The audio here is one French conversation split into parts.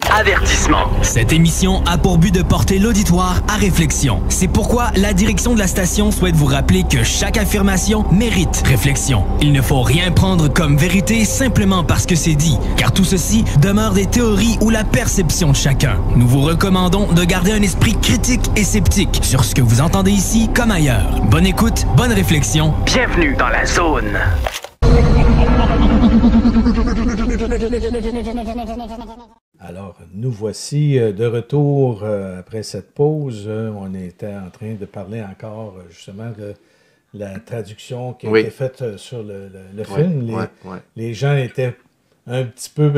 Avertissement. Cette émission a pour but de porter l'auditoire à réflexion. C'est pourquoi la direction de la station souhaite vous rappeler que chaque affirmation mérite réflexion. Il ne faut rien prendre comme vérité simplement parce que c'est dit, car tout ceci demeure des théories ou la perception de chacun. Nous vous recommandons de garder un esprit critique et sceptique sur ce que vous entendez ici comme ailleurs. Bonne écoute, bonne réflexion. Bienvenue dans la zone. Alors, nous voici de retour après cette pause. On était en train de parler encore justement de la traduction qui a été faite sur le film. Les gens étaient un petit peu...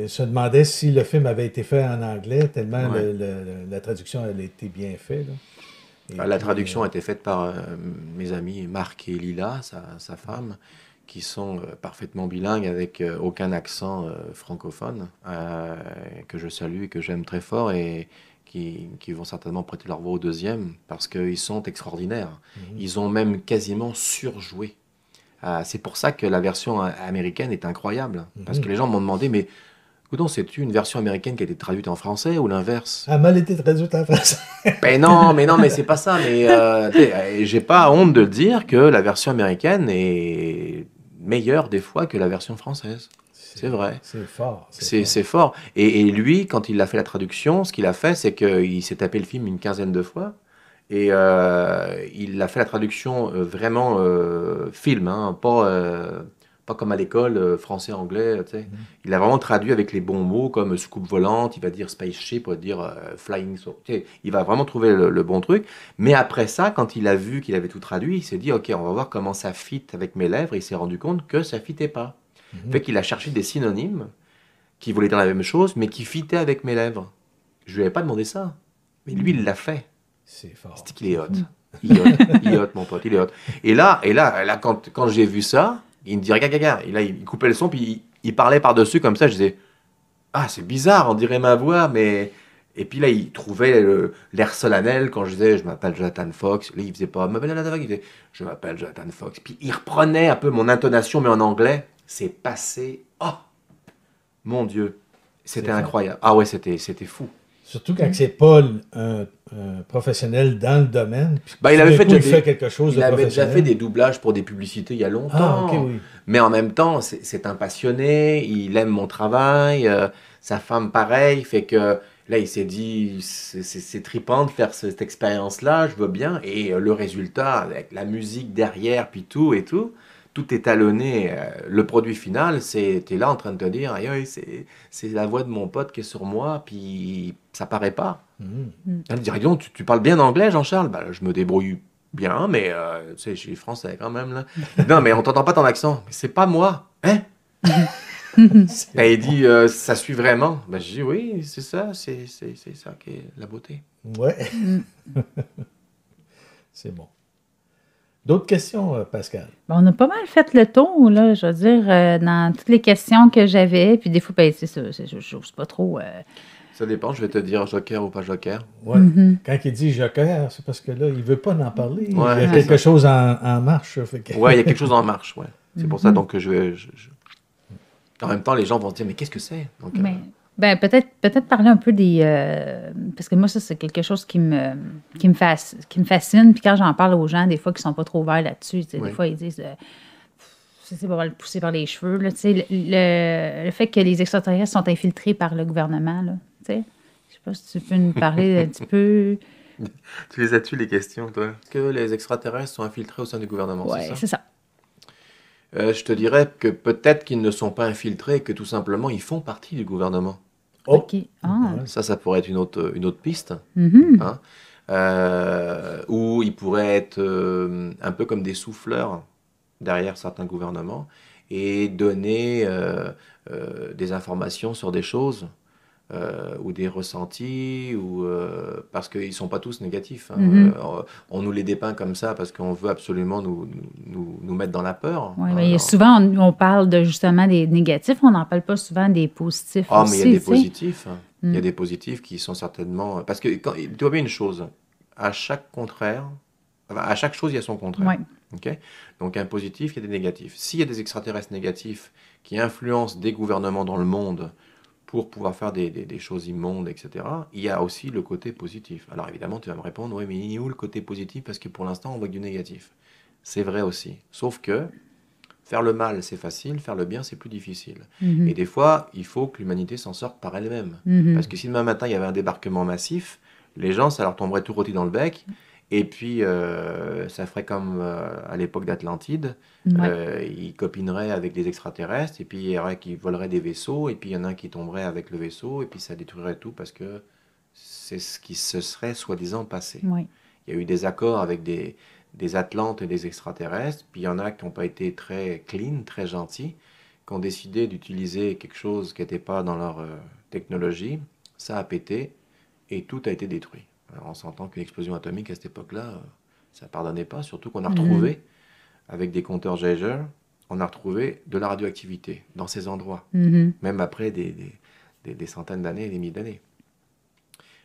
se demandaient si le film avait été fait en anglais, tellement la traduction elle a été bien faite. La traduction a été faite par mes amis Marc et Lila, sa femme, qui sont parfaitement bilingues avec aucun accent francophone, que je salue et que j'aime très fort et qui vont certainement prêter leur voix au deuxième parce qu'ils sont extraordinaires. Ils ont même quasiment surjoué. C'est pour ça que la version américaine est incroyable. Parce que les gens m'ont demandé, mais écoute, c'est-tu une version américaine qui a été traduite en français ou l'inverse? Elle a mal été traduite en français. mais c'est pas ça. Mais j'ai pas honte de le dire que la version américaine est meilleure des fois que la version française. C'est vrai. C'est fort. C'est fort. Et lui, quand il a fait la traduction, ce qu'il a fait, c'est qu'il s'est tapé le film une quinzaine de fois. Et il a fait la traduction vraiment film, hein, pas comme à l'école, français-anglais. Tu sais. Il a vraiment traduit avec les bons mots, comme soucoupe volante, il va dire spaceship, il va dire flying. Tu sais, il va vraiment trouver le bon truc. Mais après ça, quand il a vu qu'il avait tout traduit, il s'est dit, OK, on va voir comment ça fit avec mes lèvres. Et il s'est rendu compte que ça fitait pas. Fait qu'il a cherché des synonymes qui voulaient dire la même chose, mais qui fitaient avec mes lèvres. Je lui avais pas demandé ça. Mais lui, il l'a fait. C'est fort. C'est qu'il est hot. Il est hot, mon pote, il est hot. Et là quand j'ai vu ça, il me dit, regarde. Et là, il coupait le son, puis il parlait par-dessus comme ça. Je disais, ah, c'est bizarre, on dirait ma voix, mais... Et puis là, il trouvait l'air solennel quand je disais, je m'appelle Jonathan Fox. Là, il faisait pas, il disait, je m'appelle Jonathan Fox. Puis il reprenait un peu mon intonation, mais en anglais. C'est passé, oh, mon Dieu. C'était incroyable. Ah ouais, c'était fou. Surtout quand c'est pas un professionnel dans le domaine. Il avait fait quelque chose il avait déjà fait des doublages pour des publicités il y a longtemps. Ah, ok, oui. Mais en même temps, c'est un passionné, il aime mon travail, sa femme pareil, fait que là il s'est dit c'est trippant de faire cette expérience-là, je veux bien. Et le résultat, avec la musique derrière, puis tout est talonné. Le produit final, t'es là en train de te dire, aïe, c'est la voix de mon pote qui est sur moi, puis ça paraît pas. Elle me dit, donc, tu parles bien anglais, Jean-Charles? Je me débrouille bien, mais tu sais, je suis français quand même. Là. Non, mais on t'entend pas ton accent. Mais c'est pas moi. Hein? Il dit, ça suit vraiment. Je dis, oui, c'est ça, c'est ça qui est la beauté. Ouais. C'est bon. D'autres questions, Pascal? On a pas mal fait le tour, là, je veux dire, dans toutes les questions que j'avais. Puis des fois, c'est ça, je n'ose pas trop. Ça dépend, je vais te dire joker ou pas joker. Ouais. Quand il dit joker, c'est parce que là, il ne veut pas en parler. Ouais, il y a quelque chose en marche. Oui, il y a quelque chose en marche. Ouais. C'est pour ça donc, que en même temps, les gens vont se dire, mais qu'est-ce que c'est? Donc, peut-être parler un peu des... parce que moi, ça, c'est quelque chose qui me fascine. Puis quand j'en parle aux gens, des fois, qui ne sont pas trop ouverts là-dessus, des fois, ils disent... c'est pas le pousser par les cheveux. Là, le fait que les extraterrestres sont infiltrés par le gouvernement, là, je ne sais pas si tu peux nous parler un petit peu... Tu les as-tu, les questions, toi? Est-ce que les extraterrestres sont infiltrés au sein du gouvernement, oui, c'est ça. Je te dirais que peut-être qu'ils ne sont pas infiltrés et que tout simplement, ils font partie du gouvernement. OK. Ça pourrait être une autre piste. Hein? Ou ils pourraient être un peu comme des souffleurs derrière certains gouvernements et donner des informations sur des choses ou des ressentis, parce qu'ils ne sont pas tous négatifs. Hein. On nous les dépeint comme ça parce qu'on veut absolument nous mettre dans la peur. Oui, mais souvent, on parle justement des négatifs, on n'en parle pas souvent des positifs aussi. Mais il y a des positifs. Il y a des positifs qui sont certainement... Parce que tu vois bien une chose, à chaque chose, il y a son contraire. Ouais. Okay? Donc, un positif, il y a des négatifs. S'il y a des extraterrestres négatifs qui influencent des gouvernements dans le monde pour pouvoir faire des choses immondes, etc., il y a aussi le côté positif. Alors évidemment, tu vas me répondre, oui, mais il est où le côté positif? Parce que pour l'instant, on voit que du négatif. C'est vrai aussi. Sauf que faire le mal, c'est facile, faire le bien, c'est plus difficile. Et des fois, il faut que l'humanité s'en sorte par elle-même. Parce que si demain matin, il y avait un débarquement massif, les gens, ça leur tomberait tout rôti dans le bec. Et puis, ça ferait comme à l'époque d'Atlantide. Ils copineraient avec des extraterrestres. Et puis, il y aurait qui voleraient des vaisseaux. Et puis, il y en a un qui tomberait avec le vaisseau. Et puis, ça détruirait tout parce que c'est ce qui se serait soi-disant passé. Oui. Il y a eu des accords avec des Atlantes et des extraterrestres. Puis, il y en a qui n'ont pas été très clean, très gentils, qui ont décidé d'utiliser quelque chose qui n'était pas dans leur technologie. Ça a pété. Et tout a été détruit. Alors, on s'entend qu'une explosion atomique à cette époque-là, ça ne pardonnait pas, surtout qu'on a retrouvé, avec des compteurs Geiger, on a retrouvé de la radioactivité dans ces endroits, même après des centaines d'années et des milliers d'années.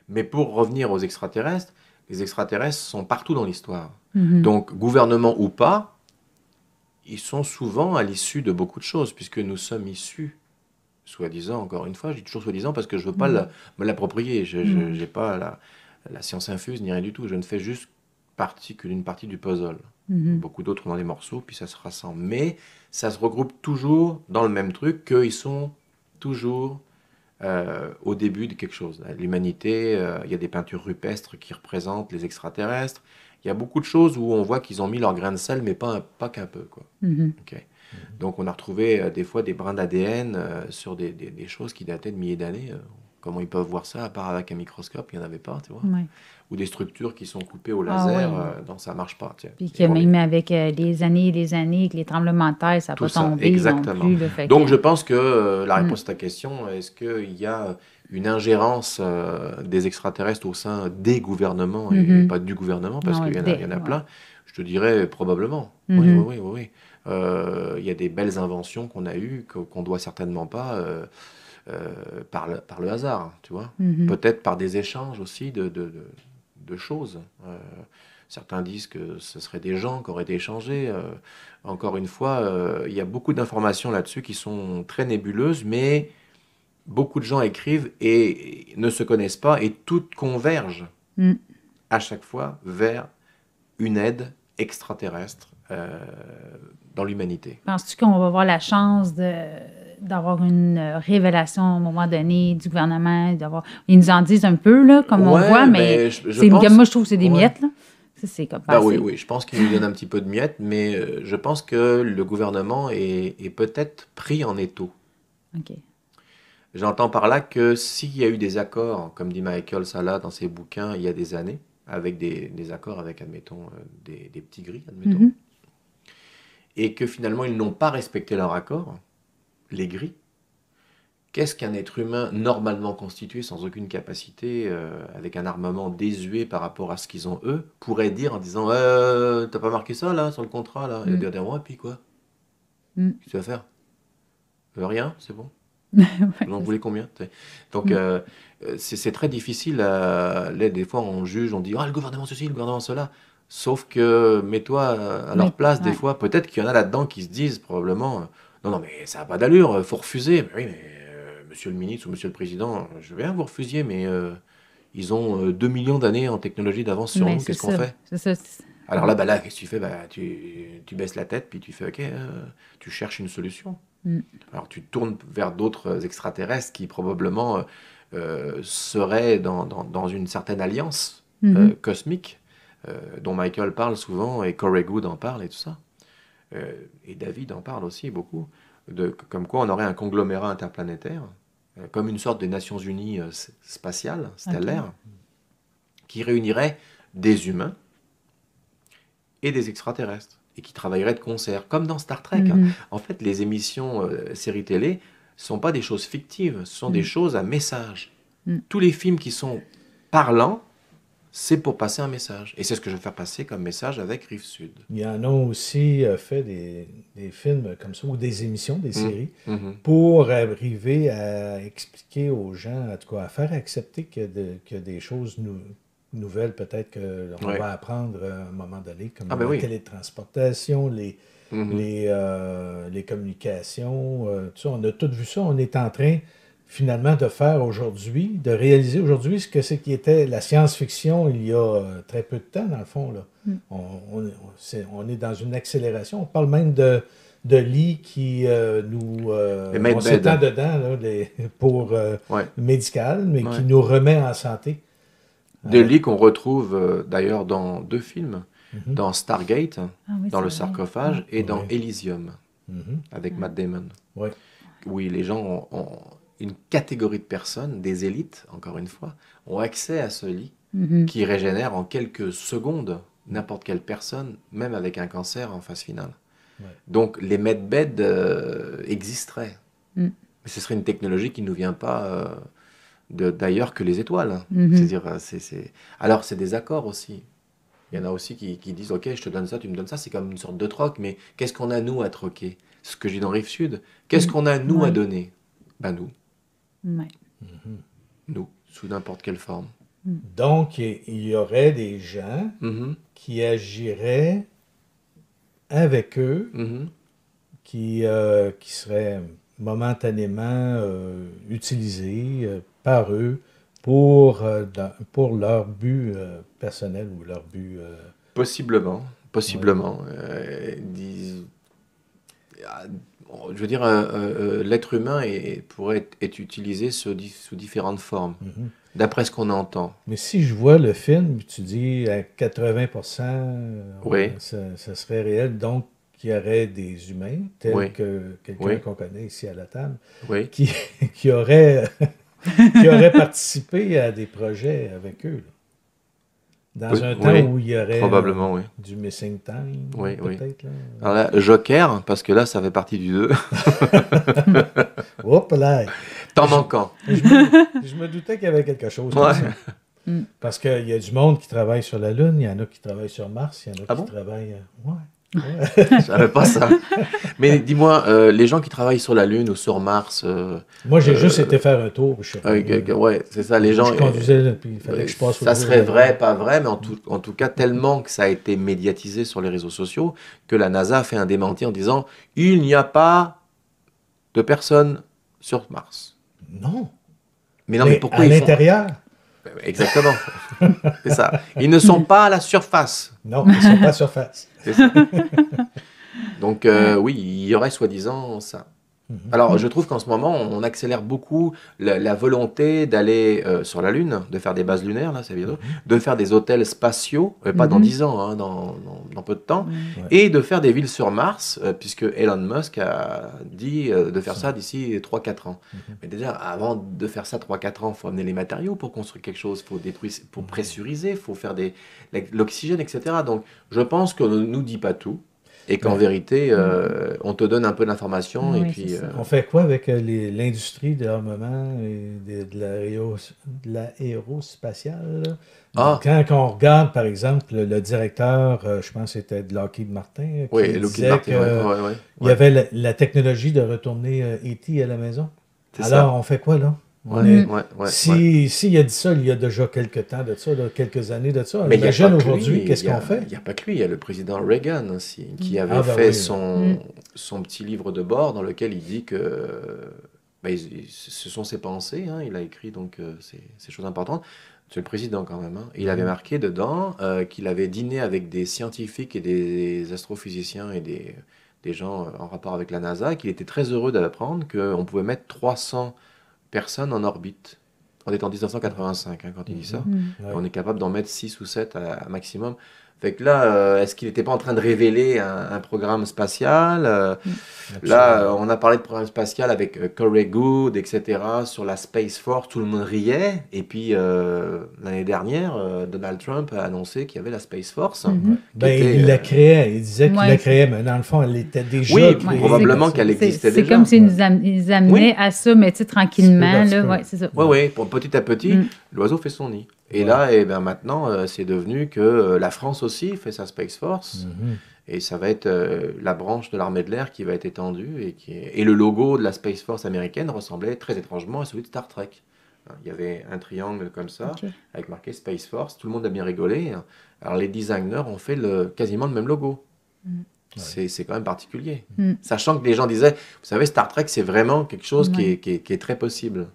Mais pour revenir aux extraterrestres, les extraterrestres sont partout dans l'histoire. Donc, gouvernement ou pas, ils sont souvent à l'issue de beaucoup de choses, puisque nous sommes issus, soi-disant, encore une fois, je dis toujours soi-disant parce que je ne veux pas me l'approprier, je n'ai pas la science infuse ni rien du tout, je ne fais juste qu'une partie du puzzle. Beaucoup d'autres dans les morceaux, puis ça se rassemble. Mais ça se regroupe toujours dans le même truc, qu'ils sont toujours au début de quelque chose. L'humanité, il y a des peintures rupestres qui représentent les extraterrestres, il y a beaucoup de choses où on voit qu'ils ont mis leur grain de sel, mais pas qu'un peu, quoi. Okay. Donc on a retrouvé des fois des brins d'ADN sur des choses qui dataient de milliers d'années. Comment ils peuvent voir ça, à part avec un microscope, il n'y en avait pas, tu vois. Ouais. Ou des structures qui sont coupées au laser, donc ça ne marche pas. Tiens. Puis que même avec les années et les années, que les tremblements de terre, ça n'a pas tombé exactement. non plus. Là, donc je pense que la réponse à ta question, est-ce qu'il y a une ingérence des extraterrestres au sein des gouvernements et pas du gouvernement, parce qu'il y en a plein, je te dirais probablement. Oui. Il y a des belles inventions qu'on a eues, qu'on ne doit certainement pas par le hasard, tu vois. Peut-être par des échanges aussi de choses. Certains disent que ce seraient des gens qui auraient été échangés. Encore une fois, il y a beaucoup d'informations là-dessus qui sont très nébuleuses, mais beaucoup de gens écrivent et ne se connaissent pas, et toutes convergent à chaque fois vers une aide extraterrestre dans l'humanité. Penses-tu qu'on va avoir la chance d'avoir une révélation à un moment donné du gouvernement? Ils nous en disent un peu, là, comme on voit, mais moi, je trouve que c'est des miettes. Là. C'est comme oui, je pense qu'ils nous donnent un petit peu de miettes, mais je pense que le gouvernement est peut-être pris en étau. OK. J'entends par là que s'il y a eu des accords, comme dit Michael Salla dans ses bouquins il y a des années, avec des accords avec, admettons, des petits gris, admettons, et que finalement ils n'ont pas respecté leur accord, les gris, qu'est-ce qu'un être humain normalement constitué, sans aucune capacité, avec un armement désuet par rapport à ce qu'ils ont eux, pourrait dire en disant t'as pas marqué ça là, sur le contrat là, et dire et puis quoi qu'est-ce que tu vas faire rien, c'est bon. Vous en voulez combien? Donc, c'est très difficile. Là, des fois, on juge, on dit le gouvernement ceci, le gouvernement cela. Sauf que, mets-toi à leur place, des fois, peut-être qu'il y en a là-dedans qui se disent probablement non, mais ça n'a pas d'allure, il faut refuser. Mais oui, mais monsieur le ministre ou monsieur le président, je veux bien que vous refusiez, mais ils ont 2 millions d'années en technologie d'avance sur nous, qu'est-ce qu'on fait? Alors là, qu'est-ce que tu fais? Tu baisses la tête, puis tu fais OK, tu cherches une solution. Alors tu tournes vers d'autres extraterrestres qui probablement seraient dans une certaine alliance cosmique dont Michael parle souvent et Corey Goode en parle et tout ça. Et David en parle aussi beaucoup, comme quoi on aurait un conglomérat interplanétaire, comme une sorte des Nations Unies spatiales, stellaires, qui réunirait des humains et des extraterrestres, et qui travailleraient de concert, comme dans Star Trek. En fait, les émissions séries télé ne sont pas des choses fictives, ce sont des choses à message. Tous les films qui sont parlants, c'est pour passer un message. Et c'est ce que je vais faire passer comme message avec Rive Sud. Il y en a aussi fait des films comme ça, ou des émissions, des séries, pour arriver à expliquer aux gens, en tout cas à faire accepter qu'il y a des choses nouvelles peut-être qu'on va apprendre à un moment donné, comme la télétransportation, les communications, tout ça. On a tout vu ça. On est en train finalement de faire aujourd'hui, de réaliser aujourd'hui ce que c'est qui était la science-fiction il y a très peu de temps, dans le fond. Là. On est dans une accélération. On parle même de lits qui on s'étend dedans là, pour médical, mais qui nous remet en santé. De lits qu'on retrouve d'ailleurs dans 2 films, dans Stargate, dans le sarcophage, et dans Elysium, avec Matt Damon. Oui. Oui, les gens ont une catégorie de personnes, des élites, encore une fois, ont accès à ce lit qui régénère en quelques secondes n'importe quelle personne, même avec un cancer en phase finale. Ouais. Donc les medbeds existeraient. Mais ce serait une technologie qui ne nous vient pas d'ailleurs que les étoiles. C'est-à-dire, alors c'est des accords aussi. Il y en a aussi qui disent « Ok, je te donne ça, tu me donnes ça ». C'est comme une sorte de troc, mais qu'est-ce qu'on a nous à troquer? Ce que j'ai dans Rive Sud. Qu'est-ce qu'on a nous à donner? Ben nous. Nous, sous n'importe quelle forme. Donc, il y aurait des gens qui agiraient avec eux, qui seraient momentanément utilisés par eux pour leur but personnel ou leur but... Possiblement. Je veux dire, l'être humain pourrait être utilisé sous différentes formes, d'après ce qu'on entend. Mais si je vois le film, tu dis à 80%, ça serait réel, donc il y aurait des humains, tels que quelqu'un qu'on connaît ici à la table, qui auraient participé à des projets avec eux. Là. Dans un temps où il y aurait du missing time, peut-être. Là. Alors là, Joker, parce que là, ça fait partie du 2. Hop là! T'en manquant. Je me doutais qu'il y avait quelque chose comme ça. Parce qu'il y a du monde qui travaille sur la Lune, il y en a qui travaillent sur Mars, il y en a qui travaillent... Je savais pas ça. Mais dis-moi, les gens qui travaillent sur la Lune ou sur Mars... Moi, j'ai juste été faire un tour. C'est ça, les gens... Je conduisais, puis il fallait que je passe... Ça serait vrai, pas vrai, mais en tout cas, tellement que ça a été médiatisé sur les réseaux sociaux, que la NASA a fait un démenti en disant « Il n'y a pas de personnes sur Mars. » Non. Mais non, mais pourquoi à l'intérieur? Exactement. C'est ça. Ils ne sont pas à la surface. Non, ils ne sont pas à la surface. C'est ça. Donc, oui, il y aurait soi-disant ça. Alors, je trouve qu'en ce moment, on accélère beaucoup la volonté d'aller sur la Lune, de faire des bases lunaires, là, c'est bientôt, de faire des hôtels spatiaux, pas dans 10 ans, hein, dans peu de temps, et de faire des villes sur Mars, puisque Elon Musk a dit de faire ça d'ici 3-4 ans. Mais déjà, avant de faire ça 3-4 ans, il faut amener les matériaux pour construire quelque chose, pour pressuriser, il faut faire l'oxygène, etc. Donc, je pense qu'on ne nous dit pas tout. Et qu'en vérité, on te donne un peu d'informations. Oui, et puis, on fait quoi avec l'industrie de l'armement et de l'aérospatiale? Quand on regarde, par exemple, le directeur, je pense que c'était de Lockheed Martin, qui disait qu'il y avait la technologie de retourner E.T. à la maison. Alors, on fait quoi là? S'il a dit ça il y a déjà quelques temps de ça, quelques années de ça, mais imagine aujourd'hui, qu'est-ce qu'on fait? Il n'y a pas que lui, il y a le président Reagan aussi, qui avait fait son petit livre de bord dans lequel il dit que ce sont ses pensées, hein, il a écrit donc ces choses importantes. C'est le président quand même. Hein. Il avait marqué dedans qu'il avait dîné avec des scientifiques et des astrophysiciens et des gens en rapport avec la NASA, qu'il était très heureux d'apprendre qu'on pouvait mettre 300 personnes en orbite. On est en 1985 hein, quand il dit ça. On est capable d'en mettre 6 ou 7 à maximum. Fait que là, est-ce qu'il n'était pas en train de révéler un programme spatial Là, on a parlé de programme spatial avec Corey Goode, etc., sur la Space Force. Tout le monde riait. Et puis, l'année dernière, Donald Trump a annoncé qu'il y avait la Space Force. Il la créait. Il disait qu'il la créait, mais dans le fond, elle était déjà créée. Probablement qu'elle existait déjà. C'est comme s'ils nous amenaient à ça, mais tranquillement. C'est ça. Oui, petit à petit, l'oiseau fait son nid. Et là, maintenant, c'est devenu que la France aussi fait sa Space Force. Et ça va être la branche de l'armée de l'air qui va être étendue. Et le logo de la Space Force américaine ressemblait très étrangement à celui de Star Trek. Il y avait un triangle comme ça, avec marqué Space Force. Tout le monde a bien rigolé. Alors les designers ont fait quasiment le même logo. C'est quand même particulier. Sachant que les gens disaient, vous savez, Star Trek, c'est vraiment quelque chose qui est très possible.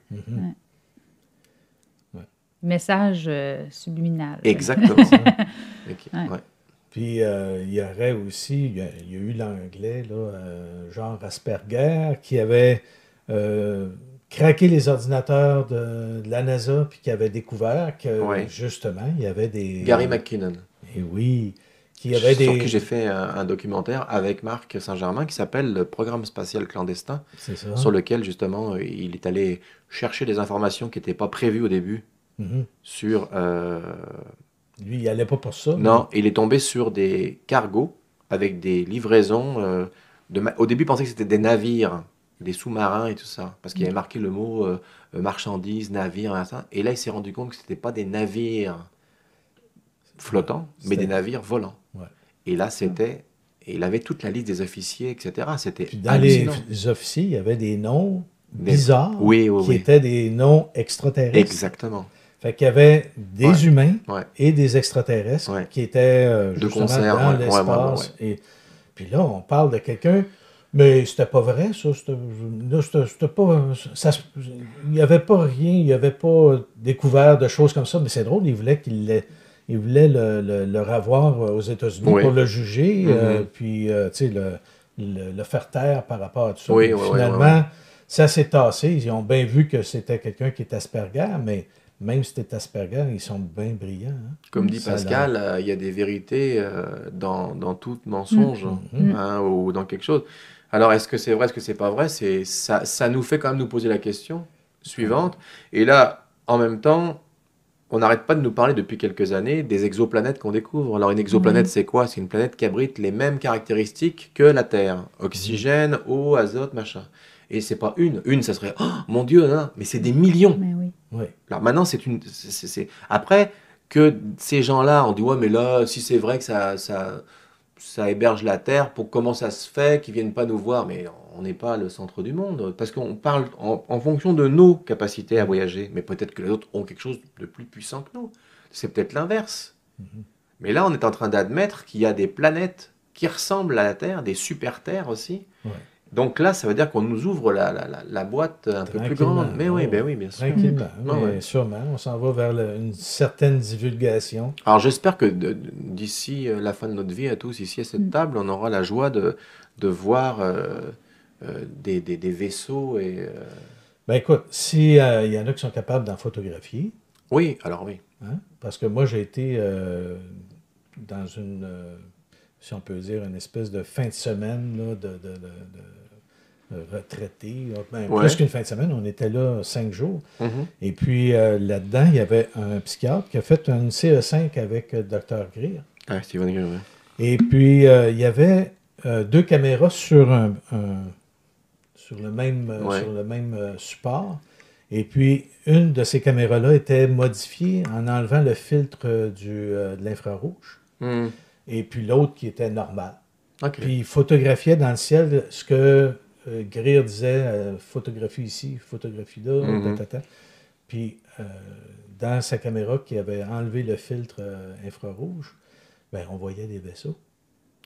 Message subliminal. Exactement. Puis, il y aurait aussi, il y a eu l'anglais, genre Asperger, qui avait craqué les ordinateurs de la NASA, puis qui avait découvert que, justement, il y avait des... Gary McKinnon. Et oui, qui avait sur qui j'ai fait un documentaire avec Marc Saint-Germain qui s'appelle le Programme spatial clandestin, sur lequel, justement, il est allé chercher des informations qui n'étaient pas prévues au début sur... Lui, il n'allait pas pour ça. Non, il est tombé sur des cargos avec des livraisons. Au début, il pensait que c'était des navires, des sous-marins et tout ça, parce qu'il y avait marqué le mot marchandises, navires, et ça. Et là, il s'est rendu compte que ce n'était pas des navires flottants, mais des navires volants. Ouais. Et là, c'était... Et il avait toute la liste des officiers, etc. C'était dans les officiers, il y avait des noms bizarres qui étaient des noms extraterrestres. Exactement. Fait qu'il y avait des humains et des extraterrestres qui étaient justement dans l'espace. Et puis là, on parle de quelqu'un, mais c'était pas vrai, ça. C'était pas... il n'y avait pas rien, il n'y avait pas découvert de choses comme ça, mais c'est drôle, il voulait le revoir aux États-Unis pour le juger, puis, tu sais, le faire taire par rapport à tout ça. Finalement, ça s'est tassé. Ils ont bien vu que c'était quelqu'un qui est Asperger, mais... Même si c'est Asperger, ils sont bien brillants. Hein? Comme dit Pascal, il y a des vérités dans tout mensonge ou dans quelque chose. Alors, est-ce que c'est vrai, est-ce que c'est pas vrai? Ça nous fait quand même nous poser la question suivante. Et là, en même temps, on n'arrête pas de nous parler depuis quelques années des exoplanètes qu'on découvre. Alors, une exoplanète, c'est quoi? C'est une planète qui abrite les mêmes caractéristiques que la Terre. Oxygène, eau, azote, machin. Et c'est pas une, ça serait, oh, mon Dieu, non, mais c'est des millions. Mais oui. Oui. Alors maintenant, après que ces gens-là ont dit, ouais, mais là, si c'est vrai que ça héberge la Terre, comment ça se fait qu'ils viennent pas nous voir? Mais on n'est pas le centre du monde, parce qu'on parle en fonction de nos capacités à voyager. Mais peut-être que les autres ont quelque chose de plus puissant que nous. C'est peut-être l'inverse. Mais là, on est en train d'admettre qu'il y a des planètes qui ressemblent à la Terre, des super-terres aussi. Ouais. Donc là, ça veut dire qu'on nous ouvre la boîte un peu plus grande. Mais oui, ben oui, bien sûr. Tranquillement, mais sûrement. On s'en va vers une certaine divulgation. Alors j'espère que d'ici la fin de notre vie, à tous ici à cette table, on aura la joie de voir des vaisseaux. Ben écoute, s'il y en a qui sont capables d'en photographier. Oui, alors oui. Hein? Parce que moi, j'ai été dans une... si on peut dire, une espèce de fin de semaine là, de retraité. Plus qu'une fin de semaine, on était là 5 jours. Et puis là-dedans, il y avait un psychiatre qui a fait une CE5 avec Dr. Greer. Ah, Stephen Greer, oui. Et puis, il y avait 2 caméras sur le même support. Et puis, une de ces caméras-là était modifiée en enlevant le filtre de l'infrarouge. Et puis l'autre qui était normal. Okay. Puis il photographiait dans le ciel ce que Greer disait, photographie ici, photographie là, Puis dans sa caméra qui avait enlevé le filtre infrarouge, ben, on voyait des vaisseaux.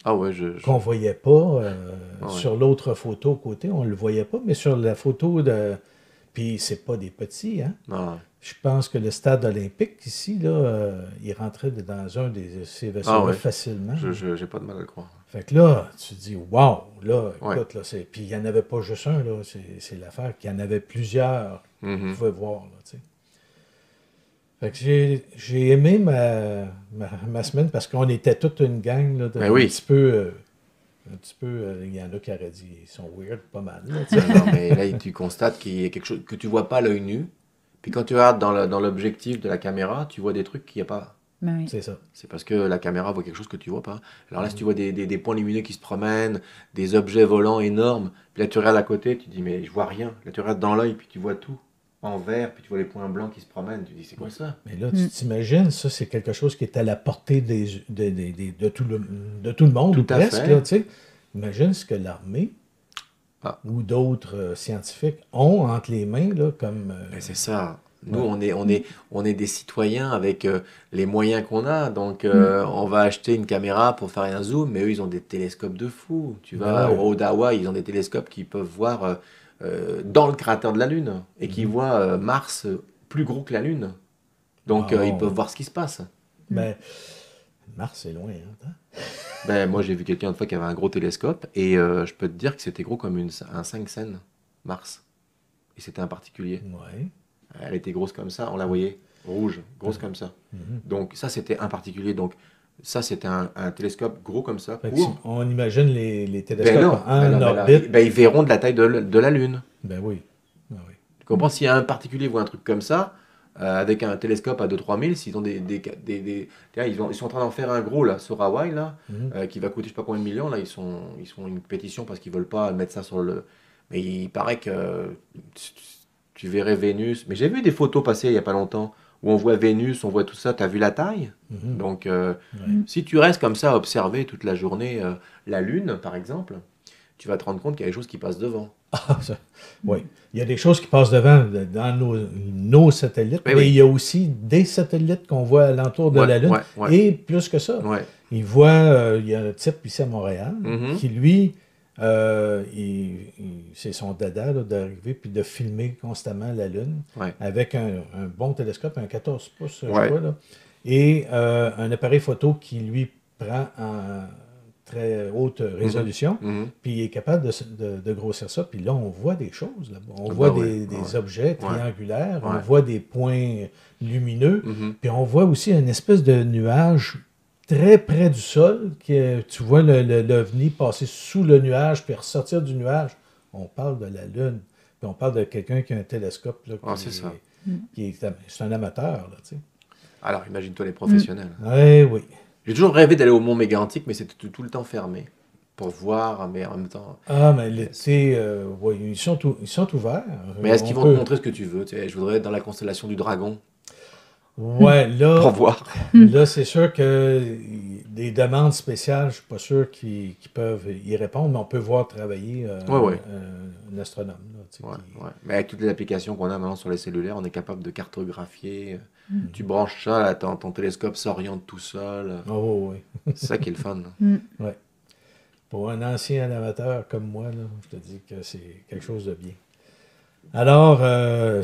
Ah ouais, qu'on ne voyait pas sur l'autre photo à côté, on ne le voyait pas, mais sur la photo de... Puis c'est pas des petits, hein? Ah. Je pense que le stade olympique, ici, là, il rentrait dans un de ces vaisseaux facilement. Je n'ai pas de mal à le croire. Fait que là, tu te dis, wow, là, écoute, là, puis il n'y en avait pas juste un, là, c'est l'affaire qu'il y en avait plusieurs qu'on pouvait voir, là, tu sais. Fait que j'ai aimé ma semaine parce qu'on était toute une gang, là, un petit peu, il y en a qui auraient dit, ils sont weird, pas mal, là, non, mais là, tu constates qu'il y a quelque chose que tu ne vois pas à l'œil nu. Puis quand tu regardes dans l'objectif de la caméra, tu vois des trucs qu'il n'y a pas. Oui. C'est ça. C'est parce que la caméra voit quelque chose que tu ne vois pas. Alors là, si tu vois des points lumineux qui se promènent, des objets volants énormes, puis là tu regardes à côté, tu dis mais je vois rien. Là tu regardes dans l'œil, puis tu vois tout en vert, puis tu vois les points blancs qui se promènent. Tu dis c'est quoi ça? Mais là, tu t'imagines, ça c'est quelque chose qui est à la portée de tout le monde, ou presque. Là, tu sais. Imagine ce que l'armée ou d'autres scientifiques ont entre les mains, là, comme... c'est ça. Nous, on est des citoyens avec les moyens qu'on a. Donc, on va acheter une caméra pour faire un zoom, mais eux, ils ont des télescopes de fou. Tu vas au Odawa, ils ont des télescopes qui peuvent voir dans le cratère de la Lune et qui voient Mars plus gros que la Lune. Donc, ils peuvent voir ce qui se passe. Mais Mars, c'est loin. Hein? Ben, moi, j'ai vu quelqu'un une fois qui avait un gros télescope et je peux te dire que c'était gros comme un 5 cents, Mars. Et c'était un particulier. Ouais. Elle était grosse comme ça, on la voyait, rouge, grosse comme ça. Donc ça, c'était un particulier. Donc ça, c'était un télescope gros comme ça. On imagine les télescopes en orbite. Ils verront de la taille de la Lune. Ben oui. Ben oui. Tu comprends? S'il y a un particulier voit un truc comme ça, avec un télescope à 2-3 000, s'ils ont ils sont en train d'en faire un gros là, sur Hawaï, là, qui va coûter je sais pas combien de millions. Là, ils font une pétition parce qu'ils veulent pas mettre ça sur le... Mais il paraît que tu verrais Vénus. Mais j'ai vu des photos passer il n'y a pas longtemps où on voit Vénus, on voit tout ça. Tu as vu la taille? Donc, si tu restes comme ça à observer toute la journée la Lune, par exemple, tu vas te rendre compte qu'il y a des choses qui passent devant. Oui. Il y a des choses qui passent devant dans nos satellites, mais il y a aussi des satellites qu'on voit alentour de la Lune. Et plus que ça. Il y a un type ici à Montréal qui, lui, c'est son dada d'arriver puis de filmer constamment la Lune avec un bon télescope, un 14 pouces, je crois, là, et un appareil photo qui lui prend en très haute résolution, puis il est capable de grossir ça, puis là on voit des choses, là. On voit des objets triangulaires, on voit des points lumineux, puis on voit aussi une espèce de nuage très près du sol, tu vois l'OVNI passer sous le nuage, puis ressortir du nuage. On parle de la Lune, puis on parle de quelqu'un qui a un télescope. Là, c'est un amateur. Là, tu sais. Alors, imagine-toi les professionnels. Oui. J'ai toujours rêvé d'aller au Mont Mégantic, mais c'était tout le temps fermé pour voir, mais en même temps... Ah, mais l'été, ils sont ouverts. Mais est-ce qu'ils vont te montrer ce que tu veux? Tu sais, je voudrais être dans la constellation du Dragon. Ouais, là, pour voir. Là, c'est sûr que des demandes spéciales, je ne suis pas sûr qu'ils peuvent y répondre, mais on peut voir travailler un astronome. Là, Mais avec toutes les applications qu'on a maintenant sur les cellulaires, on est capable de cartographier. Tu branches ça, là, ton télescope s'oriente tout seul. Oh oui. C'est ça qui est le fun. Ouais. Pour un ancien amateur comme moi, là, je te dis que c'est quelque chose de bien. Alors,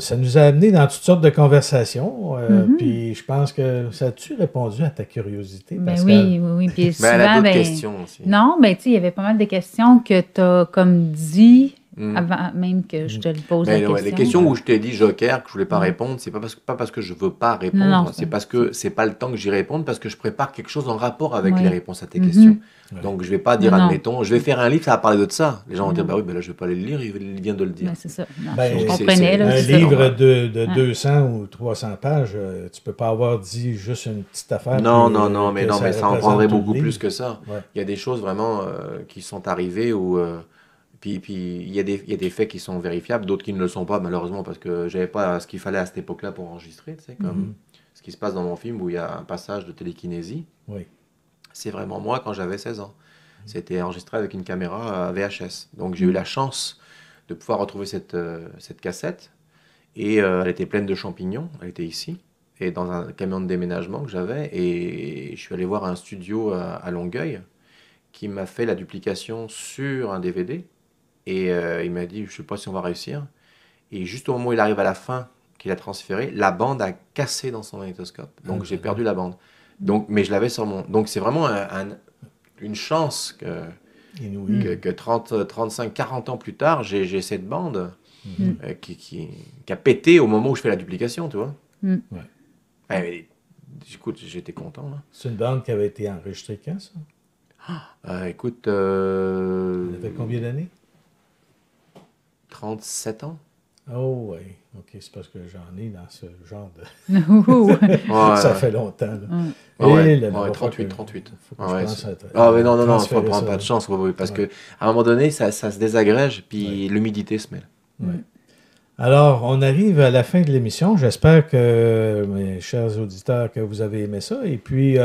ça nous a amené dans toutes sortes de conversations. Puis je pense que ça a-tu répondu à ta curiosité? Oui. Puis souvent, elle a d'autres questions aussi. Non, tu sais, il y avait pas mal de questions que tu as comme dit avant même que je te le pose la question. Les questions où je t'ai dit joker, que je voulais pas répondre, c'est pas parce que je veux pas répondre, c'est parce que c'est pas le temps que j'y réponde, parce que je prépare quelque chose en rapport avec les réponses à tes questions. Donc je vais pas dire, admettons, je vais faire un livre, ça va parler de ça. Les gens vont dire, là je vais pas aller le lire, il vient de le dire. C'est ça. Je comprenais. Un livre de 200 ou 300 pages, tu peux pas avoir dit juste une petite affaire. Non, mais ça en prendrait beaucoup plus que ça. Il y a des choses vraiment qui sont arrivées où... Puis il y a des faits qui sont vérifiables, d'autres qui ne le sont pas, malheureusement, parce que j'avais pas ce qu'il fallait à cette époque-là pour enregistrer, tu sais, comme ce qui se passe dans mon film où il y a un passage de télékinésie. Oui. C'est vraiment moi quand j'avais 16 ans. C'était enregistré avec une caméra VHS. Donc j'ai eu la chance de pouvoir retrouver cette cassette. Et elle était pleine de champignons, elle était ici, et dans un camion de déménagement que j'avais. Et je suis allé voir un studio à Longueuil qui m'a fait la duplication sur un DVD. Et il m'a dit, je ne sais pas si on va réussir. Et juste au moment où il arrive à la fin, qu'il a transféré, la bande a cassé dans son magnétoscope. Donc j'ai perdu la bande. Donc, mais je l'avais sur mon... Donc c'est vraiment une chance que 30, 35, 40 ans plus tard, j'ai cette bande qui a pété au moment où je fais la duplication, tu vois. Écoute, j'étais content. Là. C'est une bande qui avait été enregistrée quand, ça? Écoute... Elle avait combien d'années? 37 ans. Oh oui, ok, c'est parce que j'en ai dans ce genre de... Ça fait longtemps. Là. 38. Mais non, il faut prendre pas de chance, parce que à un moment donné, ça se désagrège, puis l'humidité se mêle. Alors, on arrive à la fin de l'émission. J'espère que, mes chers auditeurs, que vous avez aimé ça. Et puis,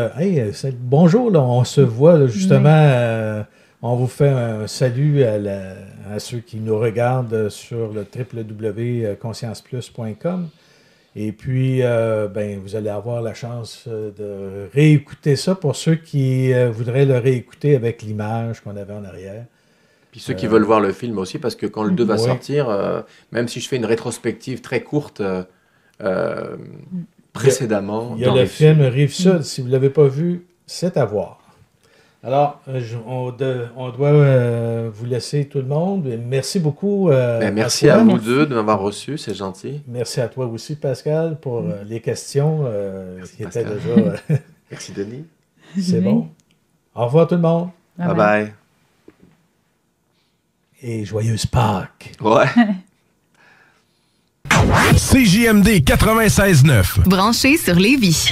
bonjour, là, on se voit là, justement... on vous fait un salut à ceux qui nous regardent sur le www.conscienceplus.com. Et puis, vous allez avoir la chance de réécouter ça pour ceux qui voudraient le réécouter avec l'image qu'on avait en arrière. Puis ceux qui veulent voir le film aussi, parce que quand le 2 va sortir, même si je fais une rétrospective très courte précédemment... Il y a le film Rive-Sud. Si vous ne l'avez pas vu, c'est à voir. Alors, on doit vous laisser tout le monde. Merci beaucoup. Merci à vous deux de m'avoir reçu, c'est gentil. Merci à toi aussi, Pascal, pour les questions qui étaient déjà... Merci, Denis. C'est bon. Au revoir tout le monde. Bye bye. Et joyeuse Pâques. Ouais. CJMD 96.9. Branché sur Lévis.